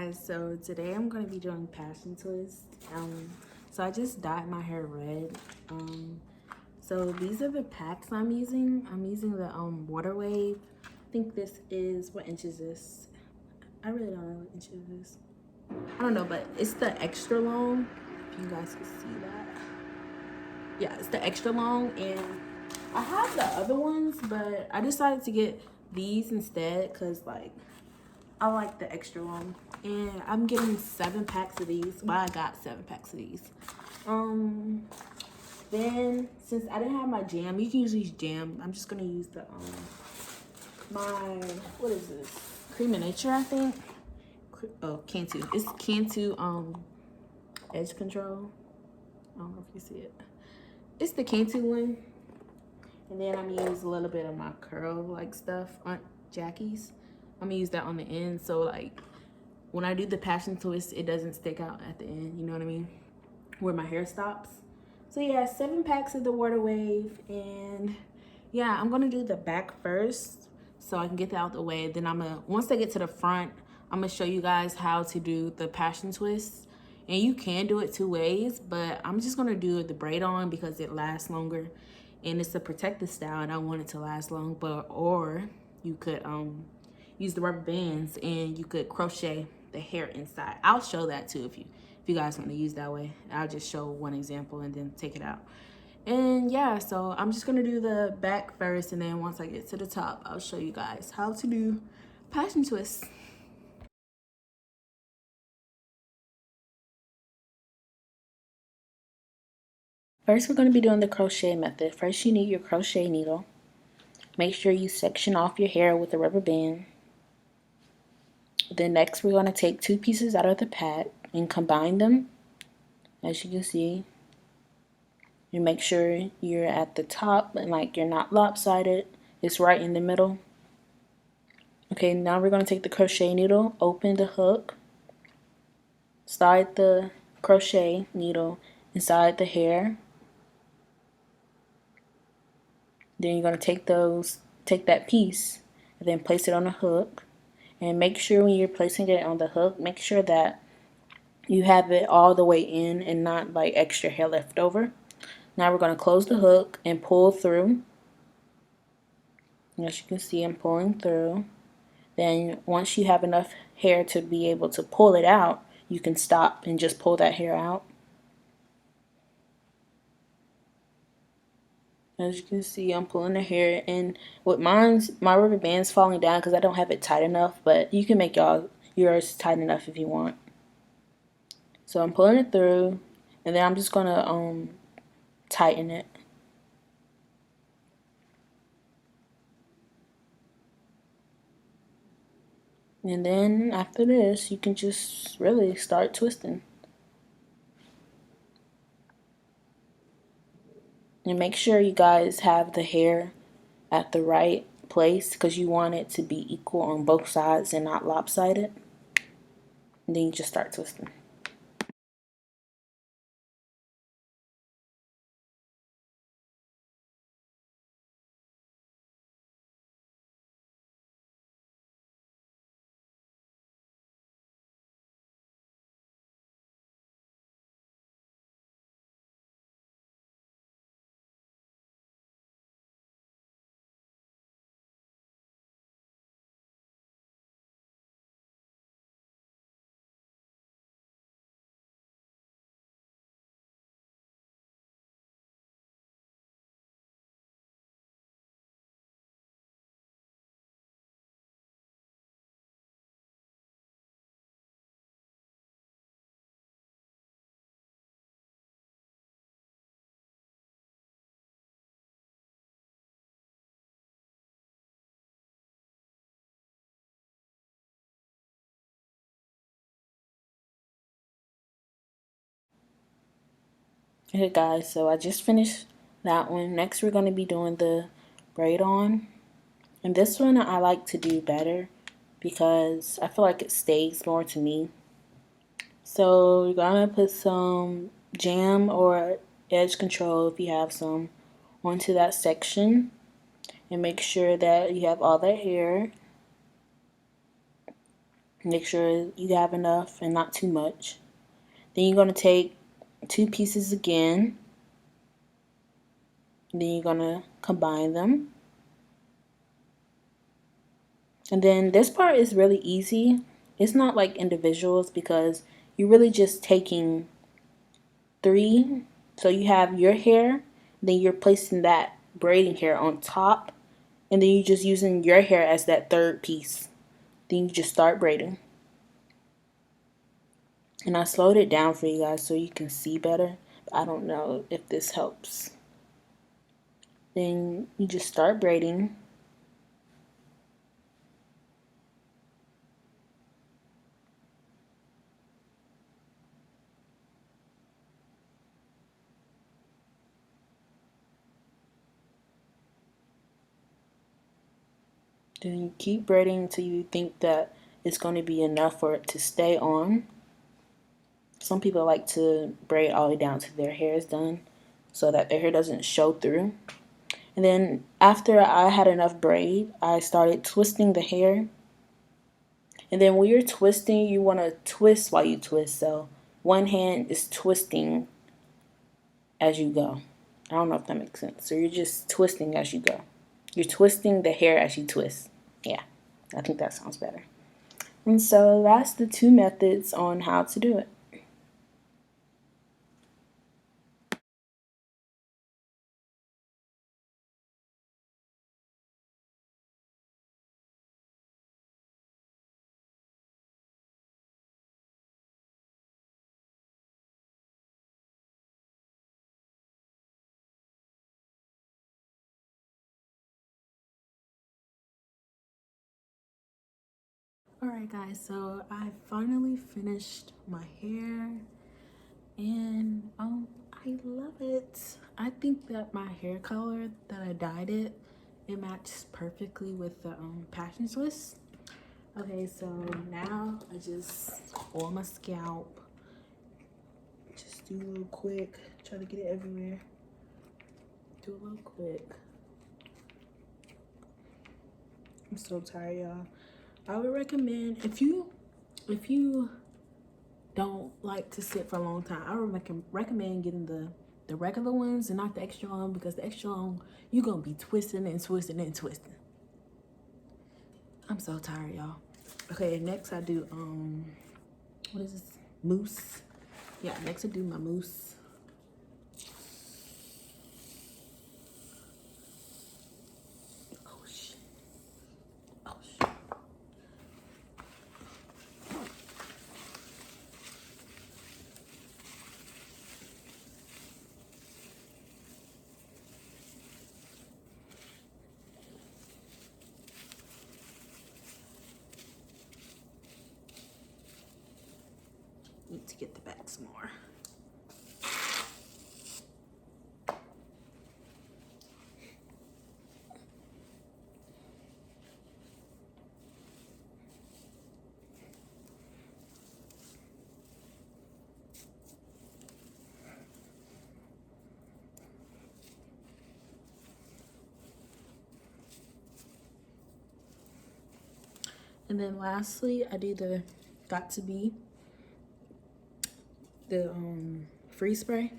guys, so today I'm going to be doing passion twist. So I just dyed my hair red. So these are the packs I'm using. I'm using the water wave. I think this is, what inch is this? I really don't know what inch it is. I don't know, but it's the extra long. If you guys can see that. Yeah, it's the extra long, and I have the other ones, but I decided to get these instead because like I like the extra long, and I'm getting 7 packs of these. Well, I got 7 packs of these. Then since I didn't have my jam, you can use these jam. I'm just gonna use the my, what is this? Cream of Nature, I think. Oh, Cantu. It's Cantu edge control. I don't know if you see it. It's the Cantu one. And then I'm gonna use a little bit of my curl like stuff, Aunt Jackie's. I'm gonna use that on the end, so like when I do the passion twist, it doesn't stick out at the end, you know what I mean? Where my hair stops. So yeah, 7 packs of the water wave, and yeah, I'm gonna do the back first so I can get that out the way. Then once I get to the front, I'm gonna show you guys how to do the passion twist. And you can do it 2 ways, but I'm just gonna do the braid on because it lasts longer. And it's a protective style and I want it to last long, or you could use the rubber bands and you could crochet the hair inside. I'll show that too if you guys want to use that way. I'll just show one example and then take it out. And yeah, so I'm just gonna do the back first, and then once I get to the top, I'll show you guys how to do passion twists. First, we're gonna be doing the crochet method. First, you need your crochet needle. Make sure you section off your hair with a rubber band. Then next, we're gonna take 2 pieces out of the pack and combine them, as you can see. You make sure you're at the top and like you're not lopsided. It's right in the middle. Okay, now we're going to take the crochet needle, open the hook, slide the crochet needle inside the hair. Then you're going to take that piece and then place it on the hook. And make sure when you're placing it on the hook, make sure that you have it all the way in and not like extra hair left over. Now we're going to close the hook and pull through. As you can see, I'm pulling through. Then once you have enough hair to be able to pull it out, you can stop and just pull that hair out. As you can see, I'm pulling the hair, and with my rubber band's falling down because I don't have it tight enough, but you can make yours tight enough if you want. So I'm pulling it through, and then I'm just gonna tighten it. And then after this, you can just really start twisting. And make sure you guys have the hair at the right place because you want it to be equal on both sides and not lopsided. And then you just start twisting. Okay guys, so I just finished that one. Next we're going to be doing the braid on. And this one I like to do better because I feel like it stays more to me. So you're going to put some jam or edge control if you have some onto that section. And make sure that you have all that hair. Make sure you have enough and not too much. Then you're going to take 2 pieces again. Then you're going to combine them. And then this part is really easy. It's not like individuals because you're really just taking 3. So you have your hair, then you're placing that braiding hair on top, and then you're just using your hair as that 3rd piece. Then you just start braiding. And I slowed it down for you guys so you can see better. I don't know if this helps. Then you just start braiding. Then you keep braiding until you think that it's going to be enough for it to stay on. Some people like to braid all the way down to their hair is done so that their hair doesn't show through. And then after I had enough braid, I started twisting the hair. And then when you're twisting, you want to twist while you twist. So one hand is twisting as you go. I don't know if that makes sense. So you're just twisting as you go. You're twisting the hair as you twist. Yeah, I think that sounds better. And so that's the 2 methods on how to do it. Alright guys, so I finally finished my hair and I love it. I think that my hair color that I dyed it matches perfectly with the passion twist. Okay, so now I just oil my scalp. Just do a little quick, try to get it everywhere. Do a little quick. I'm so tired, y'all. I would recommend if you don't like to sit for a long time, I would recommend getting the regular ones and not the extra long, because the extra long you're gonna be twisting and twisting and twisting. I'm so tired, y'all. Okay, next I do what is this? Mousse. Yeah, next I do my mousse. Oh shit. Oh shit. Need to get the back some more. And then lastly, I do the Got To Be, the freeze spray.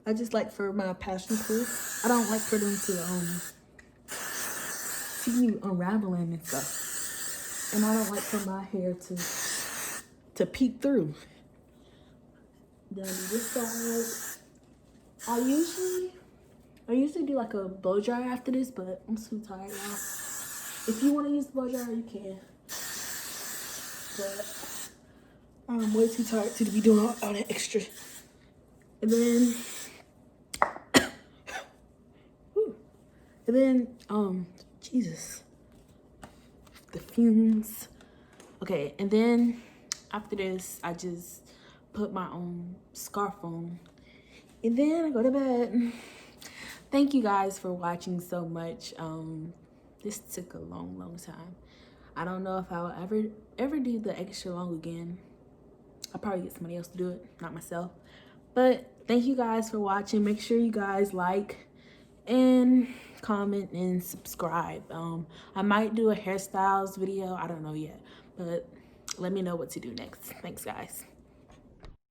I just like for my passion twist. I don't like for them to see you unraveling and stuff. And I don't like for my hair to peek through. Then this side, I usually do like a blow dryer after this, but I'm too tired, y'all. If you want to use the blow dryer, you can. But I'm way too tired to be doing all that extra. And then, Jesus, the fumes. Okay, and then after this, I just put my own scarf on, and then I go to bed. Thank you guys for watching so much. This took a long time. I don't know if I'll ever do the extra long again. I'll probably get somebody else to do it, not myself. But thank you guys for watching. Make sure you guys like and comment and subscribe. I might do a hairstyles video. I don't know yet, but let me know what to do next. Thanks, guys.